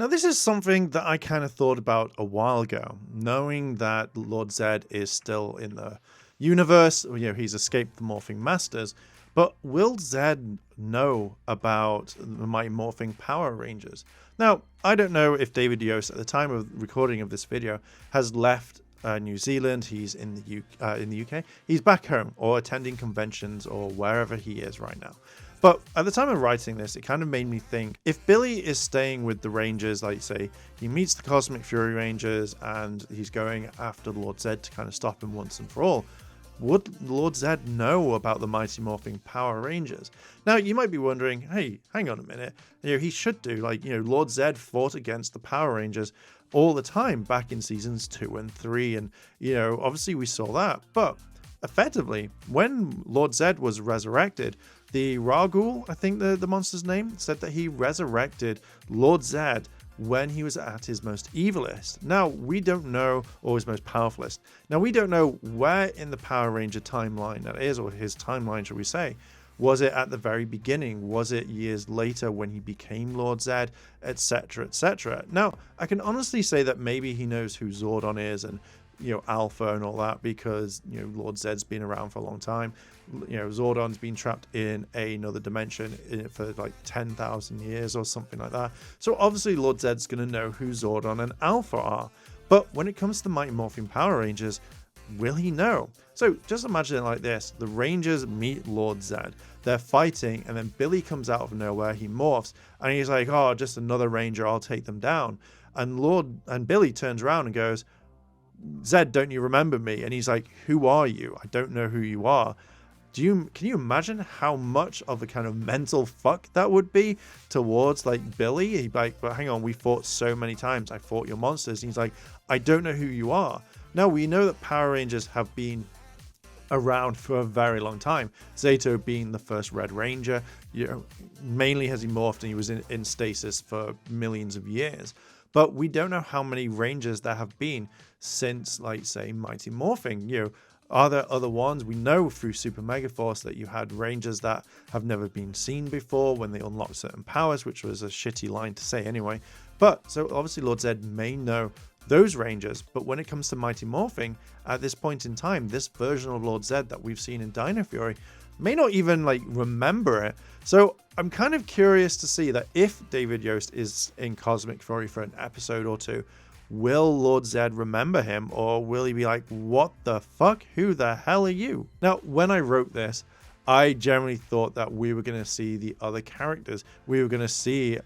Now, this is something that I kind of thought about a while ago, knowing that Lord Zedd is still in the universe. He's escaped the Morphing Masters. But will Zedd know about the Mighty Morphing Power Rangers? Now, I don't know if David Yost, at the time of recording of this video, has left New Zealand. He's in the UK. He's back home or attending conventions or wherever he is right now. But at the time of writing this, it kind of made me think, if Billy is staying with the Rangers, like say he meets the Cosmic Fury Rangers and he's going after Lord Zedd to kind of stop him once and for all, would Lord Zedd know about the Mighty Morphing Power Rangers? Now, you might be wondering, hey, hang on a minute. He should do. Lord Zedd fought against the Power Rangers all the time back in seasons 2 and 3. And, obviously we saw that. But effectively, when Lord Zedd was resurrected, the Ragul, I think the monster's name, said that he resurrected Lord Zedd when he was at his most evilest. Now, we don't know, or his most powerfulest. Now, we don't know where in the Power Ranger timeline that is, or his timeline, should we say. Was it at the very beginning? Was it years later when he became Lord Zedd, etc., etc.? Now, I can honestly say that maybe he knows who Zordon is and Alpha and all that, because Lord Zedd's been around for a long time. Zordon's been trapped in another dimension for like 10,000 years or something like that. So obviously Lord Zedd's going to know who Zordon and Alpha are. But when it comes to the Mighty Morphing Power Rangers, will he know? So just imagine it like this. The Rangers meet Lord Zedd. They're fighting, and then Billy comes out of nowhere. He morphs, and he's like, oh, just another Ranger. I'll take them down. And Billy turns around and goes, Zedd, don't you remember me? And he's like, who are you? I don't know who you are. Can you imagine how much of a kind of mental fuck that would be towards Billy? He'd be like, but hang on, we fought so many times. I fought your monsters. And he's like, I don't know who you are. Now, we know that Power Rangers have been around for a very long time. Zato being the first Red Ranger, mainly has he morphed and he was in stasis for millions of years. But we don't know how many Rangers there have been since, say, Mighty Morphing. Are there other ones? We know through Super Mega Force that you had Rangers that have never been seen before when they unlock certain powers, which was a shitty line to say anyway. But, so obviously Lord Zedd may know those Rangers, but when it comes to Mighty Morphing, at this point in time, this version of Lord Zedd that we've seen in Dino Fury may not even remember it. So I'm kind of curious to see that if David Yost is in Cosmic Fury for an episode or two, will Lord Zedd remember him, or will he be like, what the fuck? Who the hell are you? Now, when I wrote this, I generally thought that we were going to see the other characters. We were going to see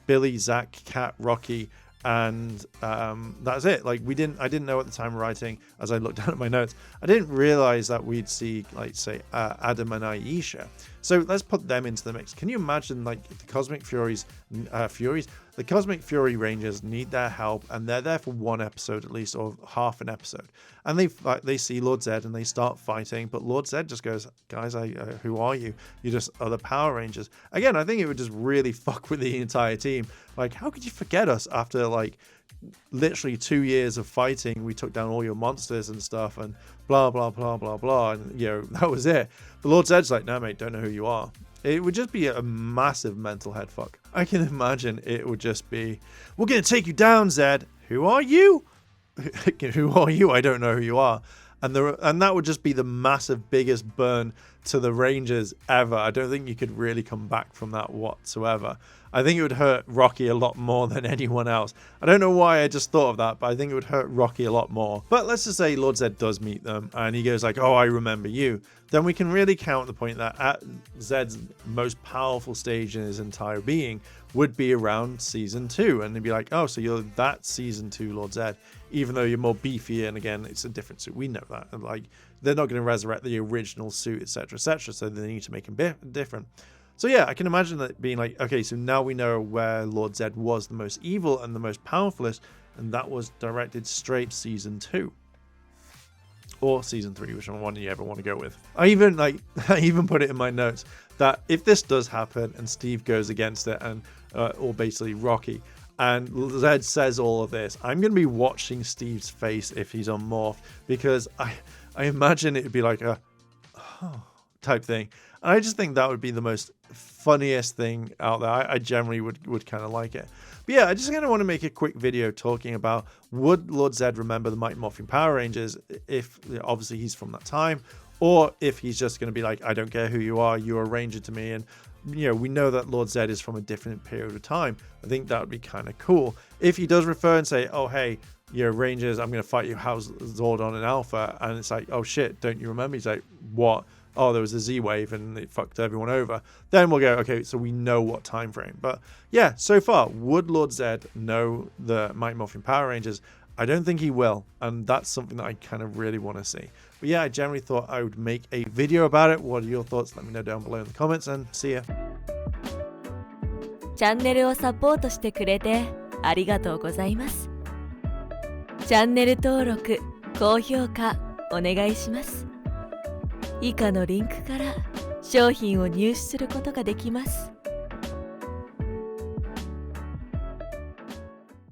Billy, Zach, Kat, Rocky, and that's it. I didn't know at the time of writing, as I looked down at my notes, I didn't realize that we'd see say Adam and Aisha. So let's put them into the mix. Can you imagine the Cosmic the Cosmic Fury Rangers need their help, and they're there for one episode at least, or half an episode, and they see Lord Zedd and they start fighting, but Lord Zedd just goes, guys, who are you? You're just other Power Rangers. Again, I think it would just really fuck with the entire team. How could you forget us after literally 2 years of fighting? We took down all your monsters and stuff, and blah blah blah blah blah, and that was it. But Lord Zedd's like, no mate, don't know who you are. It would just be a massive mental head fuck. I can imagine it would just be, we're gonna take you down, Zedd. Who are you? Who are you? I don't know who you are. And that would just be the massive biggest burn to the Rangers ever. I don't think you could really come back from that whatsoever. I think it would hurt Rocky a lot more than anyone else. I don't know why I just thought of that, but I think it would hurt Rocky a lot more. But let's just say Lord Zedd does meet them and he goes like, oh, I remember you. Then we can really count the point that at Zedd's most powerful stage in his entire being would be around season 2. And they'd be like, oh, so you're that season 2 Lord Zedd, even though you're more beefy, and again, it's a different suit. We know that. They're not going to resurrect the original suit, etc., etc., so they need to make him different. So yeah, I can imagine that being like, okay, so now we know where Lord Zedd was the most evil and the most powerfulest, and that was directed straight season 2. Or season 3, which one you ever want to go with. I even put it in my notes that if this does happen and Steve goes against it, and or basically Rocky, and Zedd says all of this, I'm going to be watching Steve's face if he's on Morph, because I imagine it would be like oh, type thing. And I just think that would be the most funniest thing out there. I generally would kind of like it. But yeah, I just kind of want to make a quick video talking about, would Lord Zedd remember the Mighty Morphin Power Rangers if obviously he's from that time, or if he's just going to be like, I don't care who you are, you're a ranger to me. And we know that Lord Zedd is from a different period of time. I think that would be kind of cool. If he does refer and say, oh, hey, Rangers, I'm going to fight you, how's Zordon and Alpha? And it's like, oh shit, don't you remember? He's like, what? Oh, there was a Z-Wave and it fucked everyone over. Then we'll go, okay, so we know what time frame. But yeah, so far, would Lord Zedd know the Mighty Morphin Power Rangers? I don't think he will, and that's something that I kind of really want to see. But yeah, I generally thought I would make a video about it. What are your thoughts? Let me know down below in the comments, and see ya. チャンネルをサポートしてくれてありがとうございます。チャンネル登録、高評価お願いします。以下のリンクから商品を入手することができます。